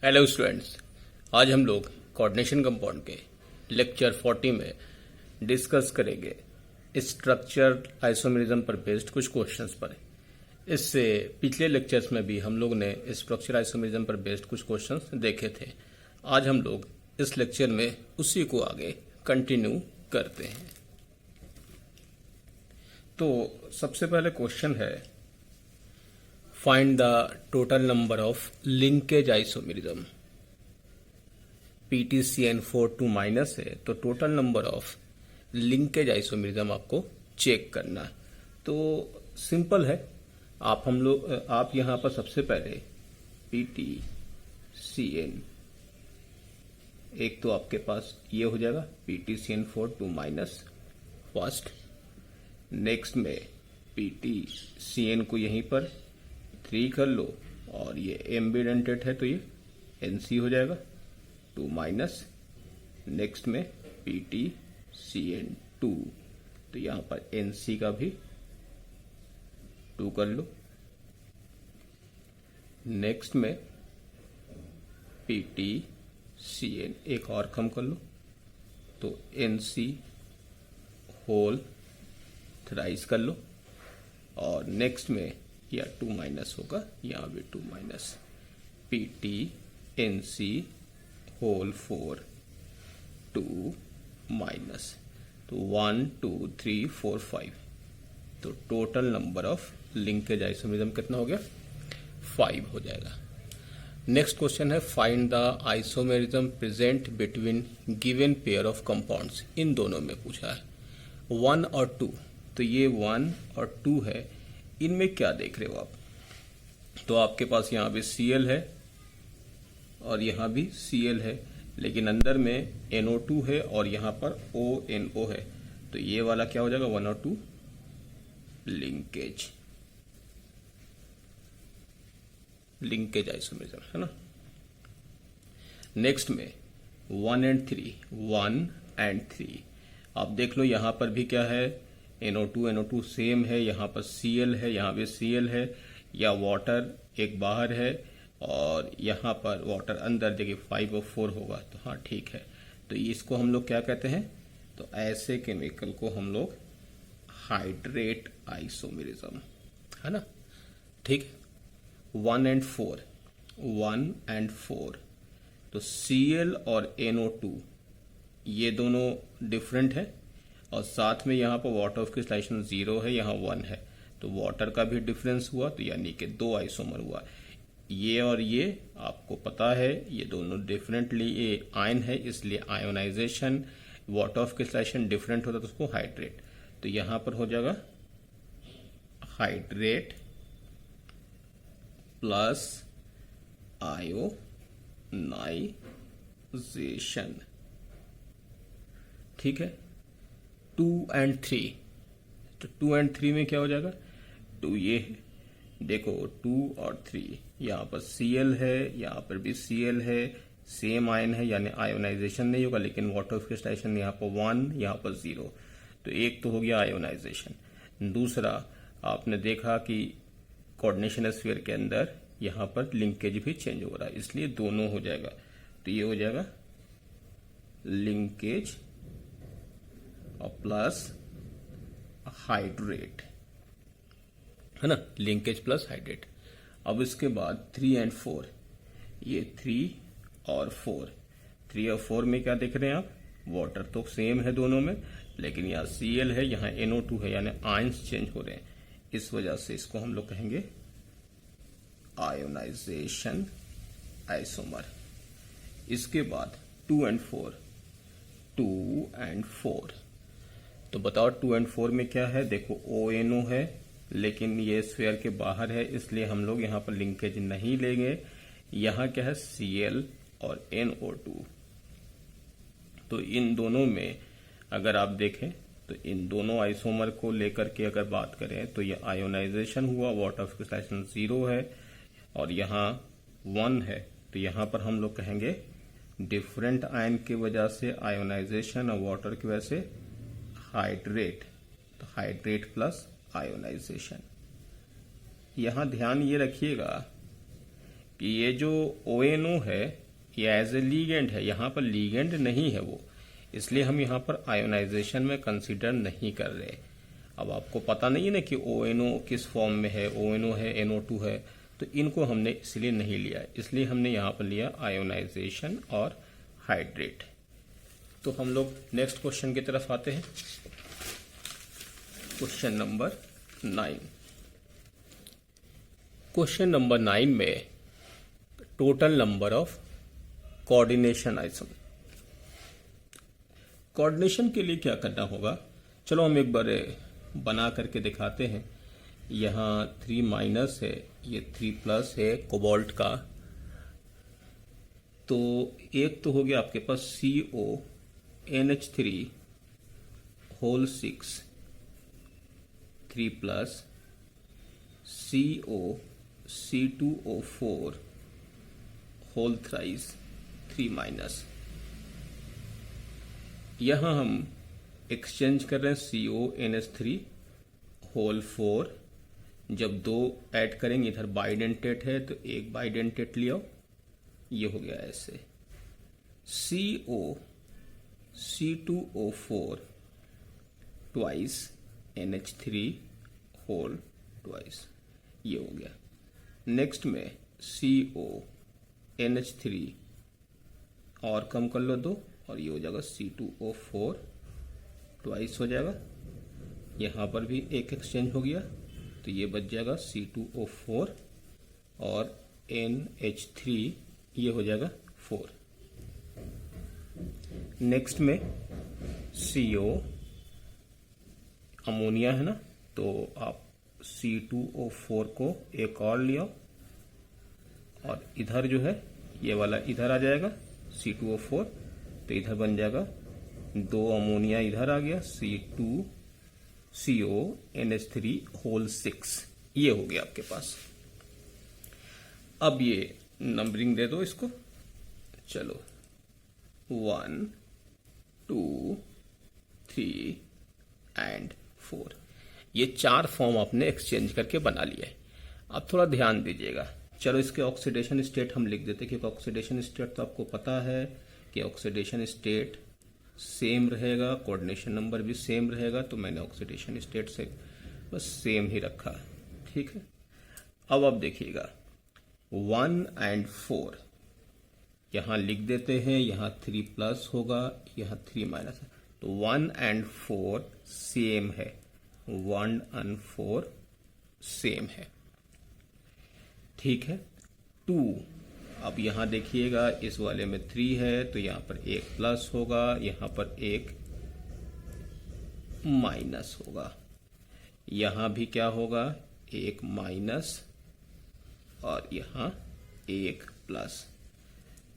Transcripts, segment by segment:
Hello students, आज हम लोग कोऑर्डिनेशन कंपाउंड के लेक्चर 40 में डिस्कस करेंगे स्ट्रक्चर आइसोमेरिज्म पर बेस्ड कुछ क्वेश्चंस पर। इससे पिछले लेक्चर्स में भी हम लोग ने स्ट्रक्चर आइसोमेरिज्म पर बेस्ड कुछ क्वेश्चंस देखे थे। आज हम लोग इस लेक्चर में उसी को आगे कंटिन्यू करते हैं। तो सबसे पहले क्वेश्चन है, find the total number of linkage isomerism. PTCN4 2 minus है, तो total number of linkage isomerism आपको चेक करना। तो सिंपल है, आप यहां पर सबसे पहले PTCN, एक तो आपके पास ये हो जाएगा PTCN4 2 माइनस फर्स्ट। नेक्स्ट में PTCN को यहीं पर 3 कर लो और ये एम्बिडेंटेड है तो ये NC हो जाएगा 2 माइनस। नेक्स्ट में PTCN2, तो यहां पर NC का भी 2 कर लो। नेक्स्ट में PTCN एक और कम कर लो तो NC होल थ्राइस कर लो। और नेक्स्ट में या 2 माइनस होगा, यहां भी 2 माइनस। PTNC होल 4 2 माइनस, तो 1 2 3 4 5। तो total number of linkage isomerism कितना हो गया? 5 हो जाएगा। नेक्स्ट क्वेश्चन है, find the isomerism present between given pair of compounds. इन दोनों में पूछा है 1 और 2, तो ये 1 और 2 है, इनमें क्या देख रहे हो आप? तो आपके पास यहां भी Cl है और यहां भी Cl है, लेकिन अंदर में NO2 है और यहां पर ONO है। तो ये वाला क्या हो जाएगा? 1 और 2 लिंकेज आइसोमेरिज्म है ना। नेक्स्ट में 1 एंड 3 आप देख लो, यहां पर भी क्या है? NO2 सेम है, यहां पर Cl है, यहां भी Cl है, या वाटर एक बाहर है और यहां पर वाटर अंदर, देखिए 5 और 4 होगा, तो हाँ ठीक है। तो इसको हम लोग क्या कहते हैं? तो ऐसे केमिकल को हम लोग हाइड्रेट आइसोमेरिज्म, है ना। ठीक है। 1 एंड 4, तो Cl और NO2 ये दोनों डिफरेंट है, और साथ में यहाँ पर वाटर ऑफ क्रिस्टलाइजेशन 0 है, यहाँ 1 है, तो वाटर का भी डिफरेंस हुआ, तो यानी कि 2 आइसोमर हुआ। ये और ये आपको पता है, ये दोनों डिफरेंटली ये आयन है, इसलिए ionization, water of crystallization different होता है, तो उसको हाइड्रेट। तो यहां पर हो जाएगा हाइड्रेट प्लस आयोनाइजेशन। ठीक है। 2 एंड 3, तो 2 एंड 3 में क्या हो जाएगा? 2 ये है, देखो 2 और 3, यहां पर Cl है, यहां पर भी Cl है, सेम आयन है, यानी आयोनाइजेशन नहीं होगा, लेकिन वाटर ऑफ क्रिस्टलाइजेशन यहां पर 1, यहां पर 0। तो एक तो हो गया आयोनाइजेशन। दूसरा, आपने देखा कि कोऑर्डिनेशन स्फीयर के अंदर यहां पर लिंकेज भी चेंज हो रहा है, इसलिए दोनों हो जाएगा। तो ये हो जाएगा लिंकेज और प्लस हाइड्रेट, है ना, लिंकेज प्लस हाइड्रेट। अब इसके बाद 3 एंड 4, ये 3 और 4 में क्या देख रहे हैं आप? वाटर तो सेम है दोनों में, लेकिन यहाँ Cl है, यहाँ NO2 है, यानी आयंस चेंज हो रहे हैं। इस वजह से इसको हम लोग कहेंगे आयोनाइजेशन आइसोमर। इसके बाद 2 एंड 4, तो बताओ 2 एंड 4 में क्या है? देखो ONO है, लेकिन ये स्फीयर के बाहर है, इसलिए हम लोग यहां पर लिंकेज नहीं लेंगे। यहां क्या है? Cl और NO2। तो इन दोनों में अगर आप देखें, तो इन दोनों आइसोमर को लेकर के अगर बात करें, तो ये आयोनाइजेशन हुआ, वाटर ऑफ क्रिस्टलाइजेशन 0 है और यहाँ 1 है, तो यहां पर हम लोग कहेंगे डिफरेंट आयन की वजह से आयोनाइजेशन और वाटर की वजह से हाइड्रेट। तो हाइड्रेट प्लस आयोनाइजेशन। यहां ध्यान ये रखिएगा कि ये जो ONO है ये एज ए लीगेंड है, यहाँ पर लीगेंड नहीं है वो, इसलिए हम यहाँ पर आयोनाइजेशन में कंसीडर नहीं कर रहे। अब आपको पता नहीं है ना कि ONO किस फॉर्म में है, ONO है, NO2 है, तो इनको हमने इसलिए नहीं लिया, इसलिए हमने यहाँ पर लिया आयोनाइजेशन और हाइड्रेट। तो हम लोग नेक्स्ट क्वेश्चन की तरफ आते हैं। Question number 9। क्वेश्चन नंबर 9 में total number of coordination isomer. Coordination के लिए क्या करना होगा, चलो हम एक बार बना करके दिखाते हैं। यहाँ 3 माइनस है, ये 3 प्लस है कोबाल्ट का, तो एक तो हो गया आपके पास CONH3 whole 6 3 plus COC2O4 whole thrice 3 minus. यहां हम एक्सचेंज कर रहे हैं CONH3 होल 4, जब 2 ऐड करेंगे इधर बाइडेंटेट है तो एक बाइडेंटेट लियो, ये हो गया ऐसे COC2O4 twice NH3 whole twice, ये हो गया। नेक्स्ट में CONH3 और कम कर लो 2 और ये हो जाएगा C2O4 ट्वाइस हो जाएगा। यहाँ पर भी एक एक्सचेंज हो गया तो ये बच जाएगा C2O4 और NH3 ये हो जाएगा 4। नेक्स्ट में CO अमोनिया है ना, तो आप C2O4 को एक और लिया और इधर जो है ये वाला इधर आ जाएगा C2O4, तो इधर बन जाएगा 2 अमोनिया इधर आ गया CONH3 होल 6, ये हो गया आपके पास। अब ये नंबरिंग दे दो इसको, चलो 1 2 3 एंड 4, ये 4 फॉर्म आपने एक्सचेंज करके बना लिया है। अब थोड़ा ध्यान दीजिएगा, चलो इसके ऑक्सीडेशन स्टेट हम लिख देते हैं, क्योंकि ऑक्सीडेशन स्टेट तो आपको पता है कि ऑक्सीडेशन स्टेट सेम रहेगा, कोऑर्डिनेशन नंबर भी सेम रहेगा, तो मैंने ऑक्सीडेशन स्टेट से बस सेम ही रखा, ठीक है। अब आप देखिएगा 1 एंड 4 यहां लिख देते हैं, यहां 3 प्लस होगा, यहां 3 माइनस है, तो 1 एंड 4 सेम है, 1 एंड 4 सेम है, ठीक है। 2, अब यहां देखिएगा इस वाले में 3 है तो यहां पर एक प्लस होगा, यहां पर एक माइनस होगा, यहां भी क्या होगा, एक माइनस और यहां एक प्लस।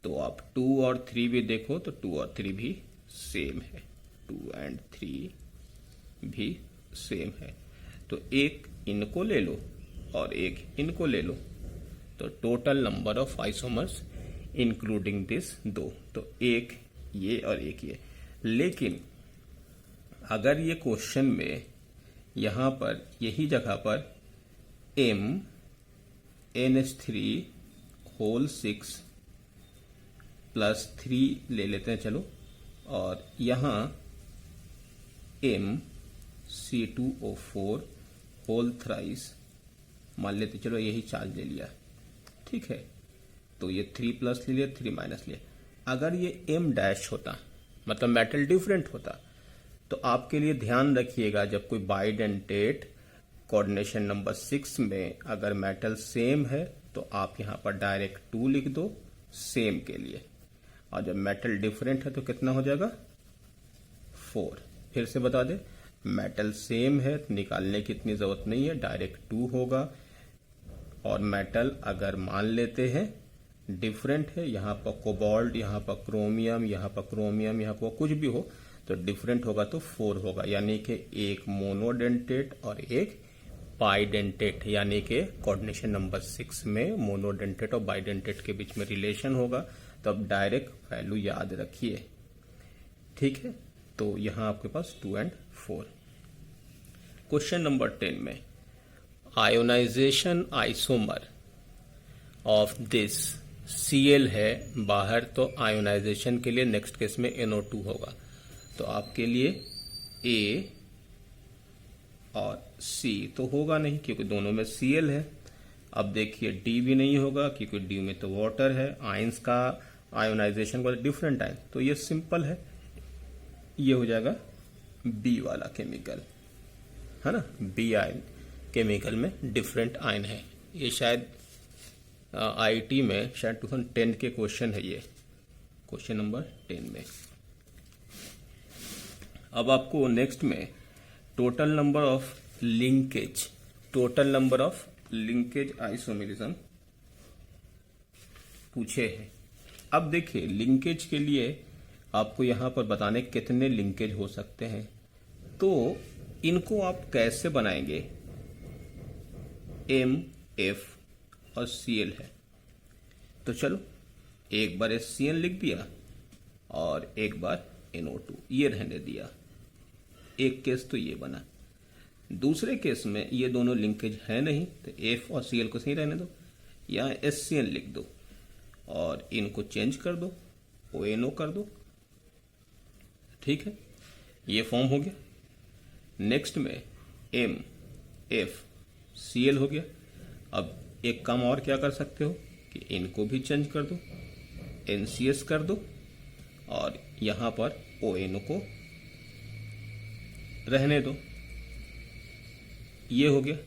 तो आप 2 और 3 भी देखो तो 2 और 3 भी सेम है, 2 एंड 3 भी सेम है, तो एक इनको ले लो और एक इनको ले लो, तो total number of isomers including this 2, तो एक ये और एक ये। लेकिन अगर ये क्वेश्चन में यहां पर यही जगह पर NH3 होल 6 प्लस 3 ले लेते हैं, चलो, और यहां C2O4 होल थ्राइस मान लेते, चलो यही चार्ज ले लिया, ठीक है, तो ये 3 प्लस ले लिया, 3 माइनस लिया। अगर ये M डैश होता, मतलब मेटल डिफरेंट होता, तो आपके लिए ध्यान रखिएगा, जब कोई बाइडेंटेट कोऑर्डिनेशन नंबर 6 में अगर मेटल सेम है तो आप यहां पर डायरेक्ट 2 लिख दो सेम के लिए, और जब मेटल डिफरेंट है तो कितना हो जाएगा 4। फिर से बता दे, मेटल सेम है तो निकालने की इतनी जरूरत नहीं है, डायरेक्ट 2 होगा। और मेटल अगर मान लेते हैं डिफरेंट है, यहाँ पर कोबाल्ट, यहाँ पर क्रोमियम, यहाँ पर क्रोमियम, यहाँ पर कुछ भी हो तो डिफरेंट होगा तो 4 होगा, यानी कि एक मोनोडेंटेट और एक बाइडेंटेट, यानी कि कोऑर्डिनेशन नंबर 6 में मोनोडेंटेट और बाइडेंटेट के बीच में रिलेशन होगा, तो अब डायरेक्ट वैल्यू याद रखिए, ठीक है। तो यहां आपके पास 2 एंड 4। क्वेश्चन नंबर 10 में ionization isomer of this Cl है बाहर, तो आयोनाइजेशन के लिए नेक्स्ट केस में NO2 होगा। तो आपके लिए A और C तो होगा नहीं क्योंकि दोनों में Cl है। अब देखिए D भी नहीं होगा क्योंकि D में तो वाटर है। आयंस का आयोनाइजेशन का डिफरेंट आयन, तो ये सिंपल है, ये हो जाएगा B वाला केमिकल, है ना। B आयन केमिकल में डिफरेंट आयन है। ये शायद IIT में शायद 2010 के क्वेश्चन है, ये क्वेश्चन नंबर 10 में। अब आपको नेक्स्ट में total number of linkage isomerism पूछे हैं। अब देखिए लिंकेज के लिए आपको यहां पर बताने कितने लिंकेज हो सकते हैं, तो इनको आप कैसे बनाएंगे। M, F और Cl है, तो चलो एक बार HCl लिख दिया और एक बार NO2, ये रहने दिया। एक केस तो ये बना। दूसरे केस में ये दोनों लिंकेज है नहीं, तो F और Cl को सही रहने दो, यहाँ HCl लिख दो और इनको चेंज कर दो, ONO कर दो, ठीक है, ये फॉर्म हो गया। नेक्स्ट में M, F, Cl हो गया। अब एक काम और क्या कर सकते हो कि इनको भी चेंज कर दो, NCS कर दो और यहां पर ONO को रहने दो, ये हो गया,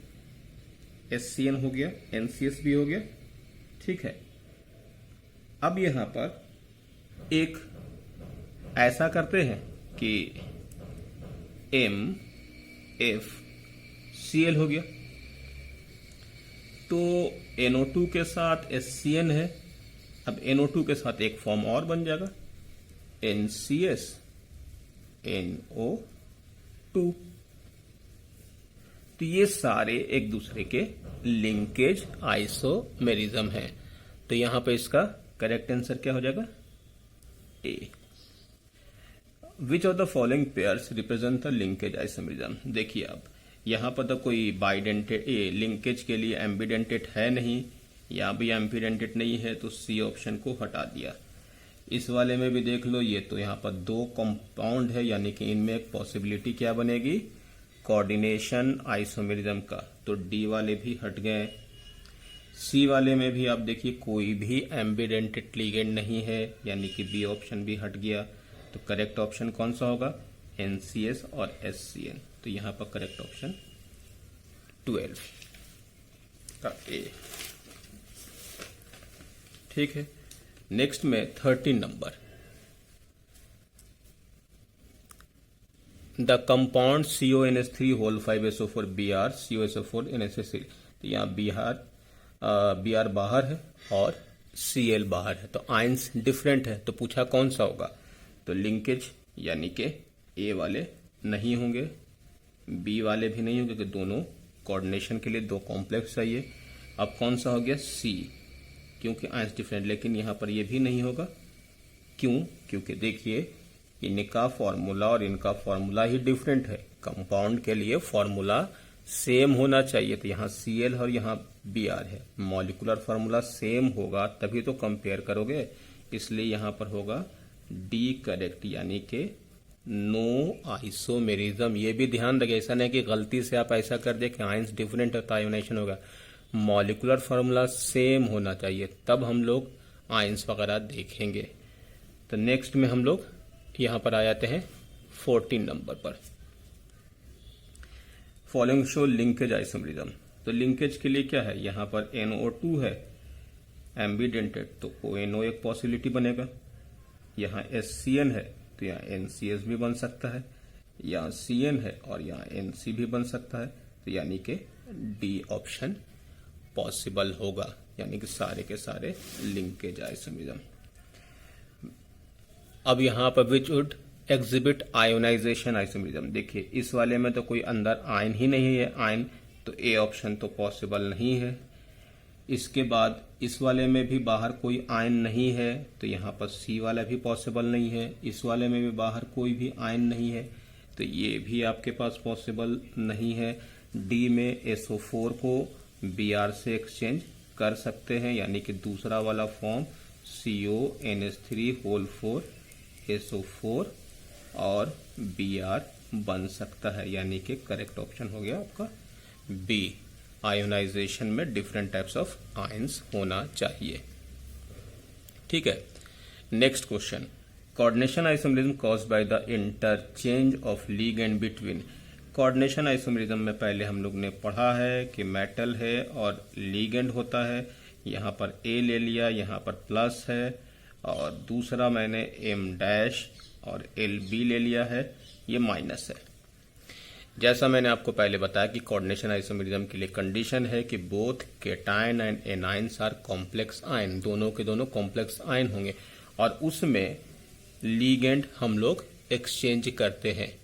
HCN हो गया, NCS भी हो गया, ठीक है। अब यहां पर एक ऐसा करते हैं कि M, F, Cl हो गया, तो NO2 के साथ HCN है। अब NO2 के साथ एक फॉर्म और बन जाएगा, NCS, NO2। तो ये सारे एक दूसरे के लिंकेज आइसोमेरिज्म है। तो यहां पे इसका करेक्ट आंसर क्या हो जाएगा, A। Which of the following pairs represent the linkage isomerism. देखिए अब यहां पर तो कोई बाइडेंटेड लिंकेज के लिए एम्बिडेंटेड है नहीं, यहां भी एम्बिडेंटेड नहीं है, तो C ऑप्शन को हटा दिया। इस वाले में भी देख लो, ये तो यहां पर दो कंपाउंड है, यानी कि इनमें एक पॉसिबिलिटी क्या बनेगी, कोऑर्डिनेशन आइसोमेरिज्म का, तो D वाले भी हट गए। C वाले में भी आप देखिए कोई भी एम्बिडेंटेड लिगेंड नहीं है, यानी कि B ऑप्शन भी हट गया। तो करेक्ट ऑप्शन कौन सा होगा, NCS और HCN। तो यहां पर करेक्ट ऑप्शन 12 का A, ठीक है। नेक्स्ट में 13 number, the compound CONH3 Br COSO4 NH3। तो यहाँ Br बाहर है और Cl बाहर है, तो आयंस डिफरेंट है, तो पूछा कौन सा होगा, तो लिंकेज यानी कि A वाले नहीं होंगे, B वाले भी नहीं होंगे, क्योंकि दोनों कोऑर्डिनेशन के लिए दो कॉम्प्लेक्स चाहिए। अब कौन सा हो गया, C, क्योंकि आयंस डिफरेंट, लेकिन यहां पर ये भी नहीं होगा। क्यों, क्योंकि देखिए इनका फॉर्मूला और इनका फॉर्मूला ही डिफरेंट है। कंपाउंड के लिए फॉर्मूला सेम होना चाहिए, तो यहाँ Cl और यहाँ Br है, मॉलिकुलर फॉर्मूला सेम होगा तभी तो कंपेयर करोगे, इसलिए यहाँ पर होगा D करेक्ट, यानी कि नो आइसोमेरिज्म। ये भी ध्यान रखिए, ऐसा नहीं कि गलती से आप ऐसा कर दे कि आयंस डिफरेंट है तो आयोनाइजेशन होगा। मॉलिकुलर फॉर्मूला सेम होना चाहिए, तब हम लोग आयंस वगैरह देखेंगे। तो नेक्स्ट में हम लोग यहां पर आ जाते हैं 14 नंबर पर, फॉलोइंग शो लिंकेज आइसोमेरिज्म। तो लिंकेज के लिए क्या है, यहां पर NO2 है एम्बिडेंटेड, तो ONO एक पॉसिबिलिटी बनेगा। यहाँ HCN है तो यहाँ NCS भी बन सकता है, यहाँ CN है और यहाँ NC भी बन सकता है, तो यानी कि D ऑप्शन पॉसिबल होगा, यानी कि सारे के सारे लिंकेज आइसोमेरिज्म। अब यहाँ पर which would exhibit ionization isomerism. देखिए इस वाले में तो कोई अंदर आयन ही नहीं है, आयन, तो A ऑप्शन तो पॉसिबल नहीं है। इसके बाद इस वाले में भी बाहर कोई आयन नहीं है, तो यहाँ पर C वाला भी पॉसिबल नहीं है। इस वाले में भी बाहर कोई भी आयन नहीं है, तो ये भी आपके पास पॉसिबल नहीं है। D में SO4 को Br से एक्सचेंज कर सकते हैं, यानी कि दूसरा वाला फॉर्म CONH3 होल 4 SO4 और Br बन सकता है, यानी कि करेक्ट ऑप्शन हो गया आपका बी। आयोनाइजेशन में डिफरेंट टाइप्स ऑफ आयंस होना चाहिए। ठीक है, next question, coordination isomerism caused by the interchange of ligand between. Coordination isomerism में पहले हम लोग ने पढ़ा है कि मेटल है और लिगेंड होता है। यहाँ पर A ले लिया, यहाँ पर प्लस है, और दूसरा मैंने M' और LB ले लिया है, ये माइनस है। जैसा मैंने आपको पहले बताया कि कोऑर्डिनेशन आइसोमरिज्म के लिए कंडीशन है कि both cation and anions are complex ion, दोनों के दोनों कॉम्प्लेक्स आयन होंगे, और उसमें लिगेंड हम लोग एक्सचेंज करते हैं,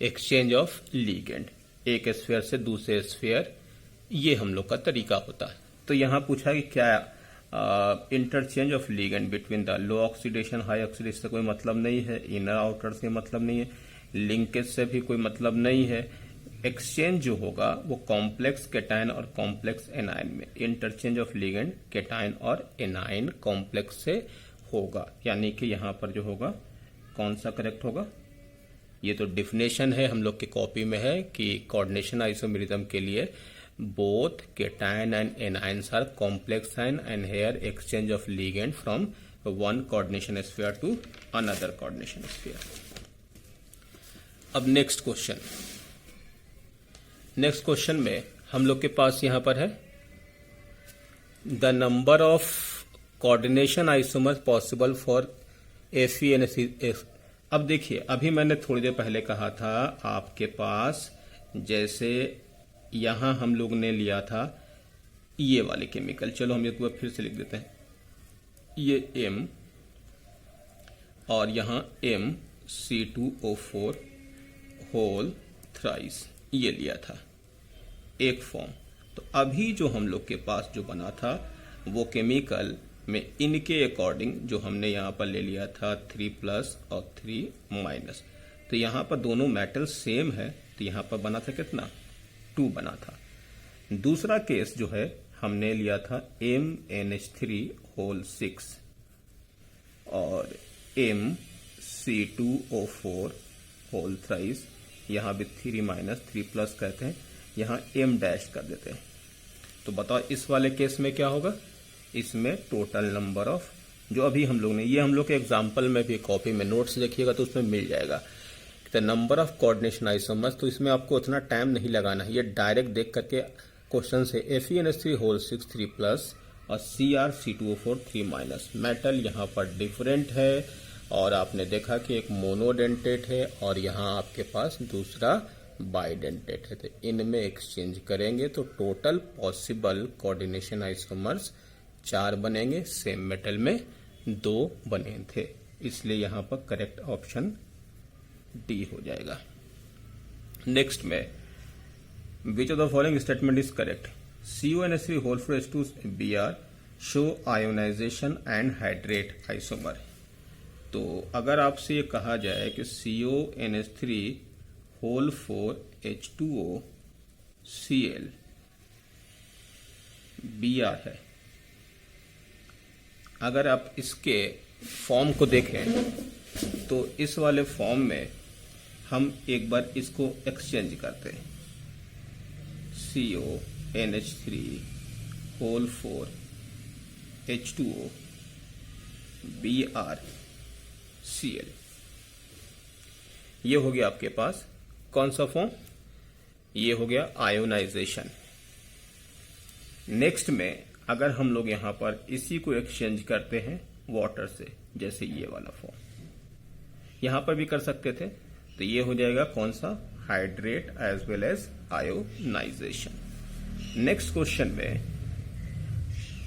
एक्सचेंज ऑफ लिगेंड, एक स्फीयर से दूसरे स्फीयर, ये हम लोग का तरीका होता है। तो यहाँ पूछा कि क्या interchange of ligand between the low oxidation high oxidation से कोई मतलब नहीं है, इनर आउटर से मतलब नहीं है, लिंकेज से भी कोई मतलब नहीं है। एक्सचेंज जो होगा वो कॉम्प्लेक्स केटायन और कॉम्प्लेक्स एनायन में, इंटरचेंज ऑफ लिगेंड केटायन और एनायन कॉम्प्लेक्स से होगा, यानी कि यहाँ पर जो होगा कौन सा करेक्ट होगा। ये तो डिफिनेशन है, हम लोग की कॉपी में है कि कोऑर्डिनेशन आइसोमरिज्म के लिए both cation and anions are complex ion and here exchange of ligand from one coordination sphere to another coordination sphere. अब नेक्स्ट क्वेश्चन में हम लोग के पास यहां पर है the number of coordination isomers possible for FeNH3। अब देखिए, अभी मैंने थोड़ी देर पहले कहा था आपके पास, जैसे यहां हम लोग ने लिया था ये वाले केमिकल, चलो हम एक बार फिर से लिख देते हैं, ये M और यहां MC2O4 होल थ्राइस, ये लिया था एक फॉर्म। तो अभी जो हम लोग के पास जो बना था वो केमिकल में इनके अकॉर्डिंग जो हमने यहाँ पर ले लिया था 3+ और 3-। तो यहाँ पर दोनों मेटल सेम है, तो यहाँ पर बना था कितना, 2 बना था। दूसरा केस जो है हमने लिया था MnH3 होल 6 और MC2O4 होल थ्राइस, यहाँ भी 3-3+ कहते हैं, यहाँ M' कर देते हैं। तो बताओ इस वाले केस में क्या होगा, इसमें टोटल नंबर ऑफ, जो अभी हम लोग ने, ये हम लोग के एग्जाम्पल में भी कॉपी में नोट्स देखिएगा तो उसमें मिल जाएगा the number of coordination isomers. तो इसमें आपको उतना टाइम नहीं लगाना है, ये डायरेक्ट देख करके क्वेश्चन से FeNH3 होल 6 3+ और CrC2O4 3-। मेटल यहाँ पर डिफरेंट है, और आपने देखा कि एक मोनोडेंटेट है और यहाँ आपके पास दूसरा बाइडेंटेट है, तो इनमें एक्सचेंज करेंगे तो टोटल पॉसिबल कोऑर्डिनेशन आइसोमर्स 4 बनेंगे, सेम मेटल में 2 बने थे, इसलिए यहाँ पर करेक्ट ऑप्शन डी हो जाएगा। नेक्स्ट में which of the following statement is correct, CONH3 whole 4 H2 Br show ionization and hydrate isomer. तो अगर आपसे ये कहा जाए कि CONH3 whole 4 H2O Cl Br है, अगर आप इसके फॉर्म को देखें तो इस वाले फॉर्म में हम एक बार इसको एक्सचेंज करते हैं, CONH3 whole 4 H2O Br Cl, ये हो गया आपके पास कौन सा फॉर्म, ये हो गया आयोनाइजेशन। नेक्स्ट में अगर हम लोग यहां पर इसी को एक्सचेंज करते हैं वाटर से, जैसे ये वाला फॉर्म यहां पर भी कर सकते थे, तो ये हो जाएगा कौन सा, hydrate as well as ionization. Next question में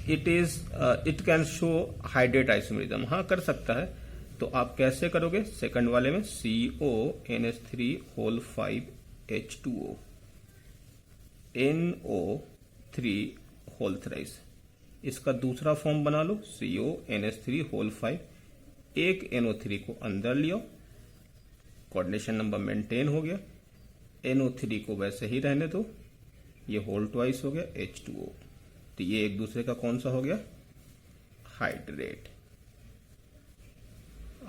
it can show hydrate isomerism, हाँ कर सकता है। तो आप कैसे करोगे, सेकंड वाले में CONH3 whole 5 H2O NO3 whole thrice, इसका दूसरा फॉर्म बना लो, CONH3 होल 5, एक NO3 को अंदर लियो, कोऑर्डिनेशन नंबर मेंटेन हो गया, NO3 को वैसे ही रहने दो, ये होल ट्वाइस हो गया H2O, तो ये एक दूसरे का कौन सा हो गया,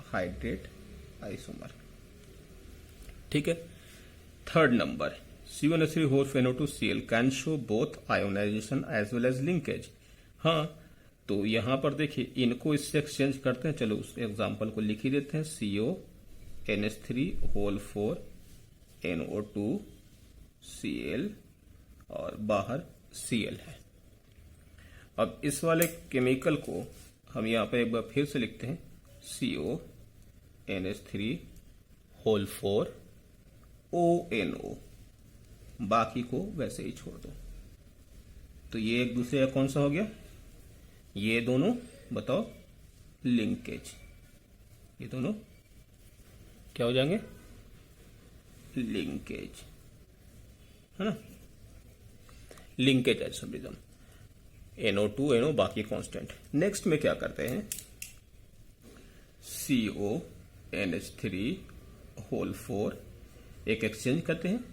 हाइड्रेट आइसोमर। ठीक है। Third number, C1H3 can show both ionization as well as linkage. हाँ, तो यहां पर देखिए इनको इससे एक्सचेंज करते हैं। चलो उस एग्जांपल को लिख ही देते हैं। CONH3 NO2 Cl और बाहर Cl है। अब इस वाले केमिकल को हम यहां पर एक बार फिर से लिखते हैं, CONH3 ONO, बाकी को वैसे ही छोड़ दो। तो ये एक दूसरे का कौन सा हो गया, ये दोनों बताओ लिंकेज, ये दोनों क्या हो जाएंगे, लिंकेज, है ना, लिंकेज आइसोमरिज्म। NO2 NO बाकी कांस्टेंट। नेक्स्ट में क्या करते हैं, CONH3 एक एक्सचेंज करते हैं,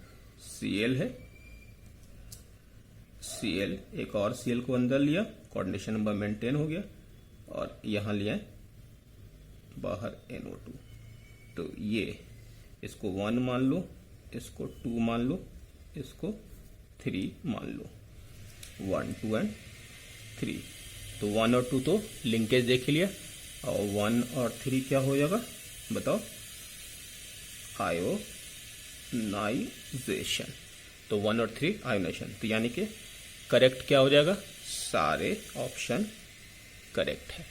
Cl है, Cl एक और Cl को अंदर लिया, कोऑर्डिनेशन नंबर मेंटेन हो गया, और यहां लिया बाहर NO2। तो ये इसको 1 मान लो, इसको 2 मान लो, इसको 3 मान लो, 1 2 एंड 3। तो 1 और 2 तो लिंकेज देख लिया, और 1 और 3 क्या हो जाएगा बताओ, आयोनाइजेशन। तो 1 और 3 आयोनाइजेशन। तो यानी कि करेक्ट क्या हो जाएगा, सारे ऑप्शन करेक्ट है।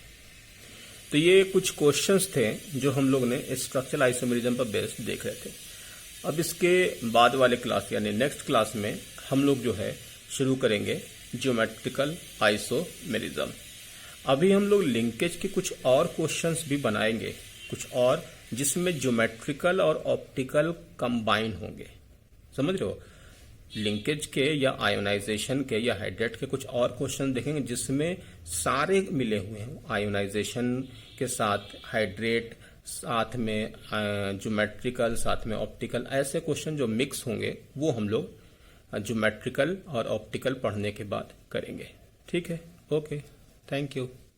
तो ये कुछ क्वेश्चंस थे जो हम लोग ने स्ट्रक्चरल आइसोमेरिज्म पर बेस्ड देख रहे थे। अब इसके बाद वाले क्लास यानी नेक्स्ट क्लास में हम लोग जो है शुरू करेंगे ज्योमेट्रिकल आइसोमेरिज्म। अभी हम लोग लिंकेज के कुछ और क्वेश्चंस भी बनाएंगे, कुछ और जिसमें ज्योमेट्रिकल और ऑप्टिकल कंबाइन होंगे, समझ रहे हो। लिंकेज के या आयोनाइजेशन के या हाइड्रेट के कुछ और क्वेश्चन देखेंगे जिसमें सारे मिले हुए हैं, आयोनाइजेशन के साथ हाइड्रेट, साथ में ज्योमेट्रिकल, साथ में ऑप्टिकल, ऐसे क्वेश्चन जो मिक्स होंगे वो हम लोग ज्योमेट्रिकल और ऑप्टिकल पढ़ने के बाद करेंगे। ठीक है, ओके, थैंक यू।